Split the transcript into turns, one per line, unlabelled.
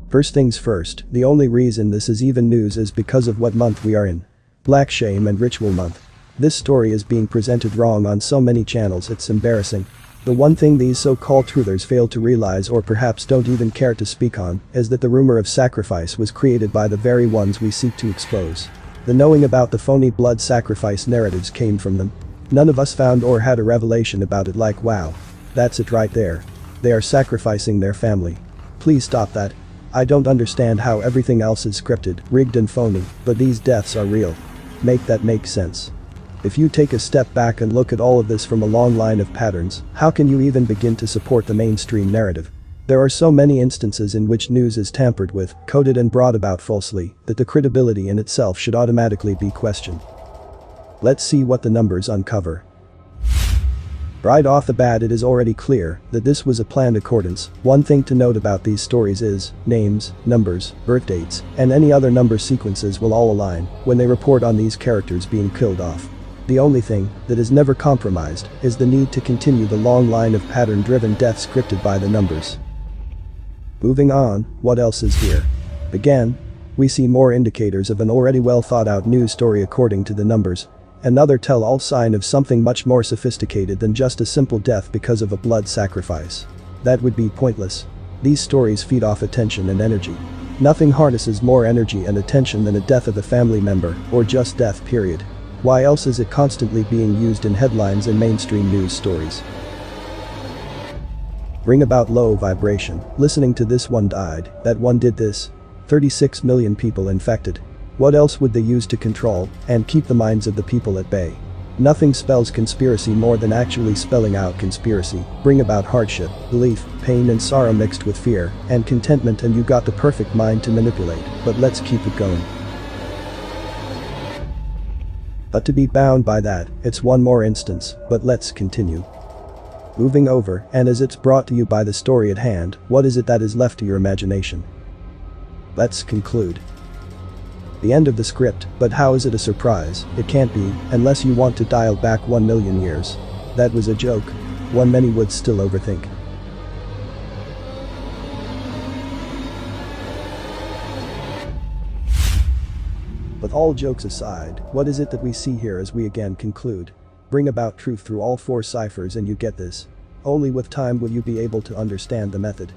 First things first, the only reason this is even news is because of what month we are in. Black Shame and Ritual Month. This story is being presented wrong on so many channels it's embarrassing. The one thing these so-called truthers fail to realize or perhaps don't even care to speak on is that the rumor of sacrifice was created by the very ones we seek to expose. The knowing about the phony blood sacrifice narratives came from them. None of us found or had a revelation about it like wow. That's it right there. They are sacrificing their family. Please stop that. I don't understand how everything else is scripted, rigged and phony, but these deaths are real. Make that make sense. If you take a step back and look at all of this from a long line of patterns, how can you even begin to support the mainstream narrative? There are so many instances in which news is tampered with, coded and brought about falsely, that the credibility in itself should automatically be questioned. Let's see what the numbers uncover. Right off the bat it is already clear that this was a planned accordance. One thing to note about these stories is, names, numbers, birth dates, and any other number sequences will all align when they report on these characters being killed off. The only thing that is never compromised is the need to continue the long line of pattern-driven deaths scripted by the numbers. Moving on, what else is here? Again, we see more indicators of an already well thought out news story according to the numbers. Another tell-all sign of something much more sophisticated than just a simple death because of a blood sacrifice. That would be pointless. These stories feed off attention and energy. Nothing harnesses more energy and attention than a death of a family member, or just death period. Why else is it constantly being used in headlines and mainstream news stories? Bring about low vibration. Listening to this one died, that one did this. 36 million people infected. What else would they use to control and keep the minds of the people at bay? Nothing spells conspiracy more than actually spelling out conspiracy. Bring about hardship, belief, pain and sorrow mixed with fear and contentment and you got the perfect mind to manipulate, but let's keep it going. But to be bound by that, it's one more instance, but let's continue. Moving over, and as it's brought to you by the story at hand, what is it that is left to your imagination? Let's conclude. The end of the script, but how is it a surprise? It can't be, unless you want to dial back 1 million years. That was a joke. One many would still overthink. But all jokes aside, what is it that we see here as we again conclude? Bring about truth through all 4 ciphers and you get this. Only with time will you be able to understand the method.